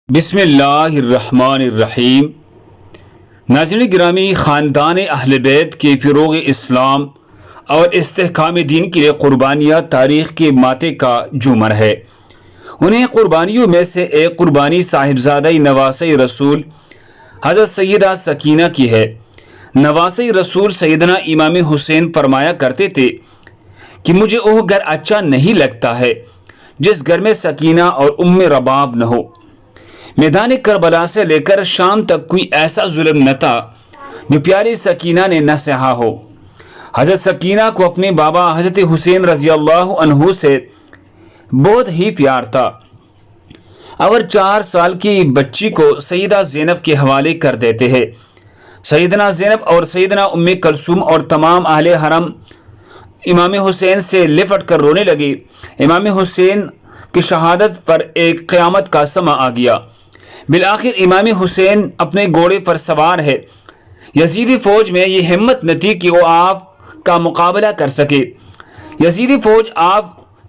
بسم اللہ الرحمن الرحیم۔ ناظرین گرامی، خاندان اہل بیت کے فروغ اسلام اور استحکام دین کے لیے قربانیاں تاریخ کے ماتے کا جومر ہے۔ انہیں قربانیوں میں سے ایک قربانی صاحبزادہ نواسہ رسول حضرت سیدہ سکینہ کی ہے۔ نواسہ رسول سیدنا امام حسین فرمایا کرتے تھے کہ مجھے وہ گھر اچھا نہیں لگتا ہے جس گھر میں سکینہ اور ام رباب نہ ہو۔ میدان کربلا سے لے کر شام تک کوئی ایسا ظلم نہ تھا جو پیاری سکینہ نے نہ سہا ہو۔ حضرت سکینہ کو اپنے بابا حضرت حسین رضی اللہ عنہ سے بہت ہی پیار تھا اور 4 سال کی بچی کو سیدہ زینب کے حوالے کر دیتے ہیں۔ سیدنا زینب اور سیدنا ام کلثوم اور تمام اہل حرم امام حسین سے لپٹ کر رونے لگے۔ امام حسین کی شہادت پر ایک قیامت کا سماں آ گیا۔ بالآخر امام حسین اپنے گھوڑے پر سوار ہے۔ یزیدی فوج میں یہ ہمت نہ تھی کہ وہ آپ کا مقابلہ کر سکے۔ یزیدی فوج آپ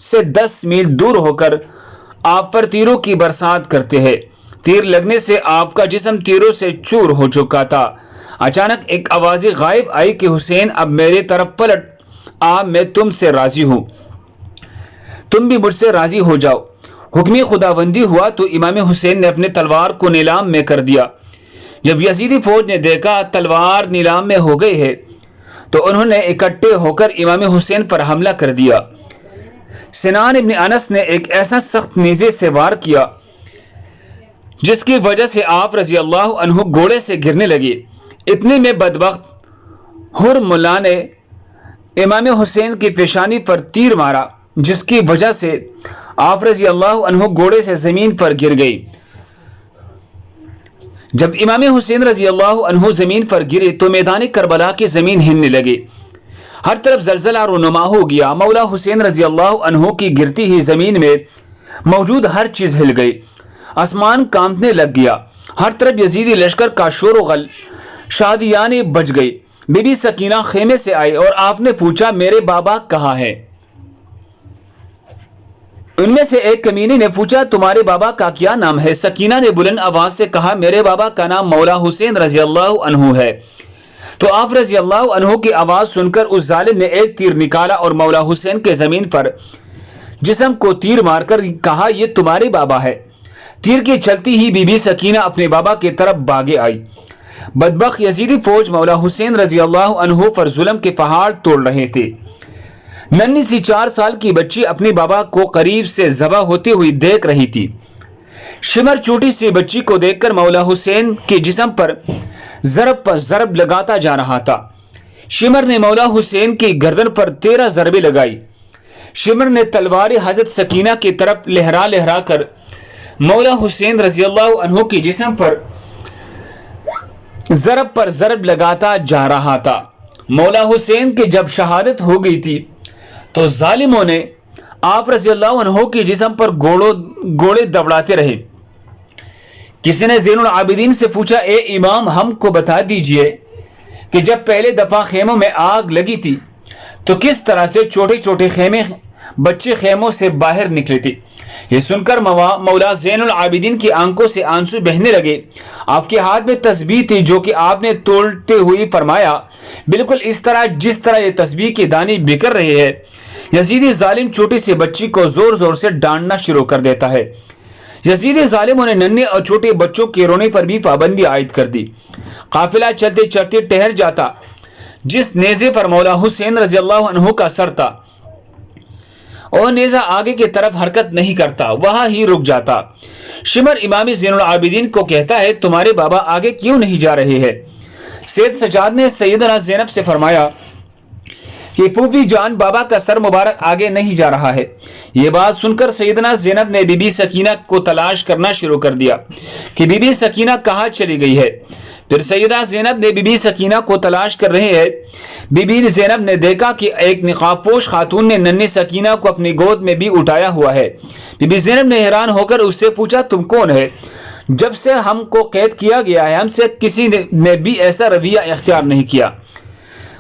سے 10 میل دور ہو کر آپ پر تیروں کی برسات کرتے ہیں۔ تیر لگنے سے آپ کا جسم تیروں سے چور ہو چکا تھا۔ اچانک ایک آواز غائب آئی کہ حسین اب میرے طرف پلٹ آ، میں تم سے راضی ہوں، تم بھی مجھ سے راضی ہو جاؤ۔ حکمی خداوندی ہوا تو امام حسین نے اپنے تلوار کو نیلام میں کر دیا۔ جب یزیدی فوج نے دیکھا تلوار نیلام میں ہو گئی ہے تو انہوں نے اکٹھے ہو کر امام حسین پر حملہ کر دیا۔ سنان ابن انس نے ایک ایسا سخت نیزے سے وار کیا جس کی وجہ سے آپ رضی اللہ عنہ گھوڑے سے گرنے لگے۔ اتنے میں بدبخت حر ملا نے امام حسین کی پیشانی پر تیر مارا جس کی وجہ سے آپ رضی اللہ عنہ گھوڑے سے زمین پر گر گئی۔ جب امام حسین رضی اللہ عنہ زمین پر گرے تو میدان کربلا کی زمین ہلنے لگے، ہر طرف زلزلہ رونما ہو گیا۔ مولا حسین رضی اللہ عنہ کی گرتی ہی زمین میں موجود ہر چیز ہل گئی، آسمان کانپنے لگ گیا، ہر طرف یزیدی لشکر کا شور و غل، شادیانے بج گئی۔ بی بی سکینہ خیمے سے آئی اور آپ نے پوچھا میرے بابا کہاں ہے؟ ان میں سے ایک کمینے نے پوچھا تمہارے بابا کا کیا نام ہے؟ سکینہ نے بلند آواز سے کہا میرے بابا کا نام مولا حسین رضی اللہ عنہ ہے۔ تو آپ رضی اللہ عنہ کی آواز سن کر اس ظالم نے ایک تیر نکالا اور مولا حسین کے زمین پر جسم کو تیر مار کر کہا یہ تمہارے بابا ہے۔ تیر کی چلتی ہی بی بی سکینہ اپنے بابا کی طرف بھاگے آئی۔ بدبخت یزیدی فوج مولا حسین رضی اللہ عنہ پر ظلم کے پہاڑ توڑ رہے تھے۔ ننھی سی 4 سال کی بچی اپنے بابا کو قریب سے ذبح ہوتے ہوئی دیکھ رہی تھی۔ شمر چھوٹی سی بچی کو دیکھ کر مولا حسین کے جسم پر ضرب پر ضرب لگاتا جا رہا تھا۔ شمر نے مولا حسین کی گردن پر 13 ضربیں لگائی۔ شمر نے تلوار حضرت سکینہ کی طرف لہرا لہرا کر مولا حسین رضی اللہ عنہ کے جسم پر ضرب لگاتا جا رہا تھا۔ مولا حسین کی جب شہادت ہو گئی تھی تو ظالموں نے آپ رضی اللہ عنہ کے جسم پر گوڑے دوڑاتے رہے۔ کسی نے زین العابدین سے پوچھا اے امام ہم کو بتا دیجئے کہ جب پہلے دفعہ خیموں میں آگ لگی تھی تو کس طرح سے چھوٹے چھوٹے بچے خیموں سے باہر نکلے تھے؟ یہ سن کر مولا زین العابدین کی آنکھوں سے آنسو بہنے لگے۔ آپ کے ہاتھ میں تسبیح تھی جو کہ آپ نے توڑتے ہوئے فرمایا بالکل اس طرح جس طرح یہ تسبیح کے دانے بکھر رہے ہیں۔ یزیدی ظالم چھوٹی سی بچی کو زور زور سے ڈانٹنا شروع کر دیتا ہے۔ یزیدی ظالموں نے ننھے اور چھوٹے بچوں کے رونے پر بھی پابندی عائد کر دی۔ قافلہ چلتے چلتے ٹھہر جاتا۔ جس نیزے پر مولا حسین رضی اللہ عنہ کا سر تھا اور نیزہ آگے کی طرف حرکت نہیں کرتا، وہاں ہی رک جاتا۔ شمر امام زین العابدین کو کہتا ہے تمہارے بابا آگے کیوں نہیں جا رہے ہیں؟ سید سجاد نے سیدنا زینب سے فرمایا کہ پھوپھی جان بابا کا سر مبارک آگے نہیں جا رہا ہے۔ یہ بات سن کر سیدنا زینب نے بی بی سکینہ کو تلاش کرنا شروع کر دیا کہ بی بی سکینہ کہاں چلی گئی ہے۔ پھر سیدہ زینب نے بی بی سکینہ کو تلاش کر رہے ہیں۔ بی بی زینب نے دیکھا کہ ایک نقاب پوش خاتون نے ننھی سکینہ کو اپنی گود میں بھی اٹھایا ہوا ہے۔ بی بی زینب نے حیران ہو کر اس سے پوچھا تم کون ہے؟ جب سے ہم کو قید کیا گیا ہے ہم سے کسی نے بھی ایسا رویہ اختیار نہیں کیا۔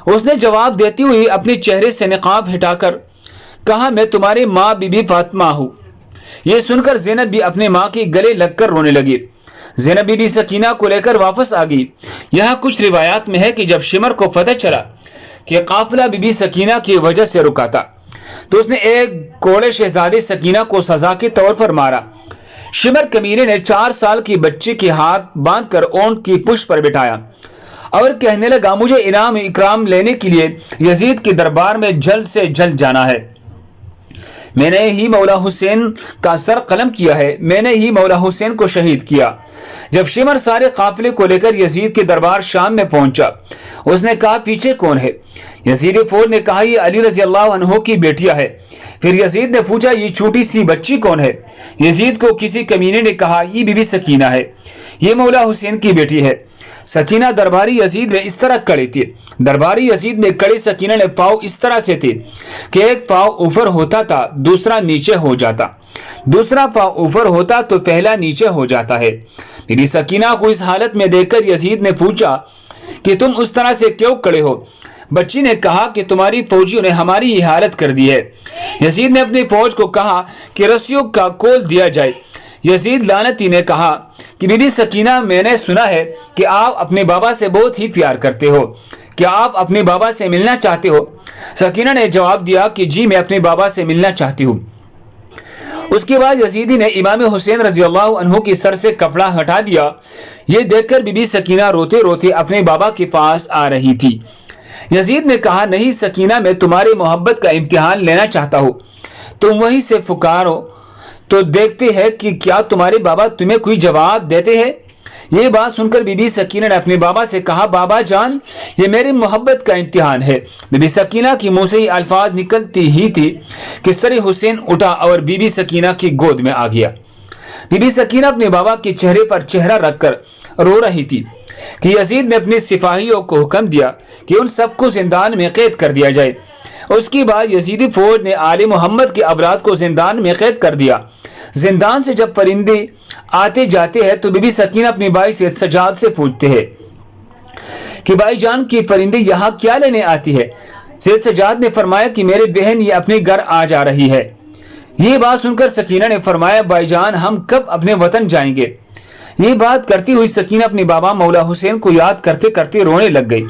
اس نے جواب دیتی ہوئی اپنے چہرے سے نقاب ہٹا کر کہا میں تمہاری ماں بی بی فاطمہ ہوں۔ یہ سن کر زینب بھی اپنے ماں کے گلے لگ کر رونے لگی۔ زینب بی بی سکینہ کو لے کر واپس آ گئی۔ یہاں کچھ روایات میں ہے کہ جب شمر کو پتہ چلا کہ قافلہ بی بی سکینہ کی وجہ سے رکا تھا تو اس نے ایک کوڑے شہزادی سکینہ کو سزا کے طور پر مارا۔ شمر کمینے نے 4 سال کی بچی کے ہاتھ باندھ کر اونٹ کی پشت پر بٹھایا اور کہنے لگا مجھے انعام اکرام لینے کے لیے یزید کے دربار میں جلد سے جلد جانا ہے۔ میں نے ہی مولا حسین کا سر قلم کیا ہے، میں نے ہی مولا حسین کو شہید کیا۔ جب شمر سارے قافلے کو لے کر یزید کے دربار شام میں پہنچا، اس نے کہا پیچھے کون ہے؟ یزید فوج نے کہا یہ علی رضی اللہ عنہ کی بیٹیا ہے۔ پھر یزید نے پوچھا یہ چھوٹی سی بچی کون ہے؟ یزید کو کسی کمینے نے کہا یہ بی بی سکینہ ہے، یہ مولا حسین کی بیٹی ہے۔ سکینہ درباری یزید میں اس طرح کڑی تھی۔ درباری یزید میں کڑی سکینہ نے پاؤں اس طرح سے تھے کہ ایک پاؤں اوپر ہوتا تھا دوسرا نیچے ہو جاتا، دوسرا پاؤں اوپر ہوتا تو پہلا نیچے ہو جاتا ہے۔ بی بی سکینہ کو اس حالت میں دیکھ کر یزید نے پوچھا کہ تم اس طرح سے کیوں کڑے ہو؟ بچی نے کہا کہ تمہاری فوجیوں نے ہماری یہ حالت کر دی ہے۔ یزید نے اپنی فوج کو کہا کہ رسیوں کا کول دیا جائے۔ یزید لعنتی نے کہا کہ بی بی سکینہ میں نے سنا ہے کہ آپ اپنے بابا سے بہت ہی پیار کرتے ہو، کیا آپ اپنے بابا سے ملنا چاہتے ہو؟ سکینہ نے جواب دیا کہ جی میں اپنے بابا سے ملنا چاہتی ہوں۔ اس کے بعد یزیدی نے امام حسین رضی اللہ عنہ کی سر سے کپڑا ہٹا دیا۔ یہ دیکھ کر بی بی سکینہ روتے روتے اپنے بابا کے پاس آ رہی تھی۔ یزید نے کہا نہیں سکینہ میں تمہاری محبت کا امتحان لینا چاہتا ہوں، تم وہیں سے پکارو تو دیکھتے ہیں کہ کیا تمہارے بابا تمہیں کوئی جواب دیتے ہیں۔ یہ بات سن کر بی بی سکینہ نے اپنے بابا سے کہا بابا جان یہ میری محبت کا امتحان ہے۔ بی بی سکینہ کی منہ سے یہ الفاظ نکلتی ہی تھی کہ سر حسین اٹھا اور بی بی سکینہ کی گود میں آ گیا۔ بی بی سکینہ اپنے بابا کے چہرے پر چہرہ رکھ کر رو رہی تھی کہ یزید نے اپنے سپاہیوں کو حکم دیا کہ ان سب کو زندان میں قید کر دیا جائے۔ اس کے بعد یزیدی فوج نے آل محمد کے افراد کو زندان میں قید کر دیا۔ زندان سے جب پرندے آتے جاتے ہیں تو بی بی سکینہ اپنے بھائی سید سجاد سے پوچھتے ہیں کہ بھائی جان کی پرندے یہاں کیا لینے آتی ہے؟ سید سجاد نے فرمایا کہ میرے بہن یہ اپنے گھر آ جا رہی ہے۔ یہ بات سن کر سکینہ نے فرمایا بھائی جان ہم کب اپنے وطن جائیں گے؟ یہ بات کرتی ہوئی سکینہ اپنے بابا مولا حسین کو یاد کرتے کرتے رونے لگ گئی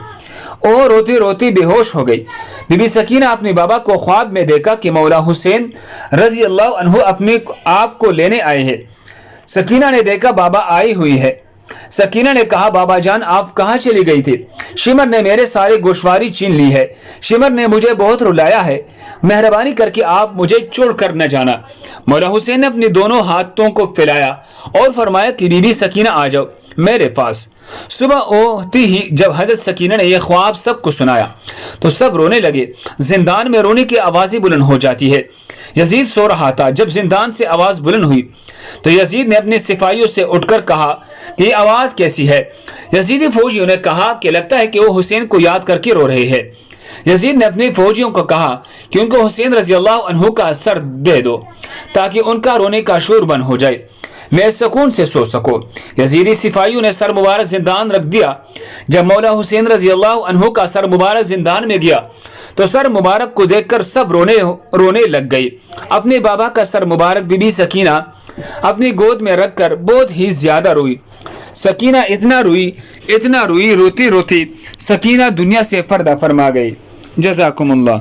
اور روتے روتے بے ہوش ہو گئی۔ بی بی سکینہ اپنے بابا کو خواب میں دیکھا کہ مولا حسین رضی اللہ عنہ اپنے آپ کو لینے آئے ہیں۔ سکینہ نے دیکھا بابا آئی ہوئی ہے۔ سکینہ نے کہا بابا جان آپ کہاں چلی گئی تھی؟ شمر نے میرے سارے گوشواری چھین لی ہے، شمر نے مجھے بہت رلایا ہے، مہربانی کر کے آپ مجھے چھوڑ کر نہ جانا۔ مولا حسین نے اپنے دونوں ہاتھوں کو پھیلایا اور فرمایا کہ بی بی سکینہ آ جاؤ میرے پاس۔ صبح ہوتی ہی جب حضرت سکینہ نے یہ خواب سب کو سنایا تو سب رونے لگے۔ زندان میں رونے کی آوازیں بلند ہو جاتی ہے۔ یزید سو رہا تھا، جب زندان سے آواز بلند ہوئی تو یزید نے اپنے سپاہیوں سے اٹھ کر کہا کہ یہ آواز کیسی ہے؟ یزیدی فوجیوں نے کہا کہ لگتا ہے کہ وہ حسین کو یاد کر کے رو رہے ہیں۔ یزید نے اپنے فوجیوں کو کہا کہ ان کو حسین رضی اللہ عنہ کا سر دے دو تاکہ ان کا رونے کا شور بند ہو جائے، میں سکون سے سو سکو۔ یزیدی سپاہیوں نے سر مبارک زندان رکھ دیا۔ جب مولا حسین رضی اللہ عنہ کا سر مبارک زندان میں گیا تو سر مبارک کو دیکھ کر سب رونے لگ گئی۔ اپنے بابا کا سر مبارک بی بی سکینہ اپنی گود میں رکھ کر بہت ہی زیادہ روئی۔ سکینہ اتنا روئی روتی روتی سکینہ دنیا سے پردہ فرما گئی۔ جزاکم اللہ۔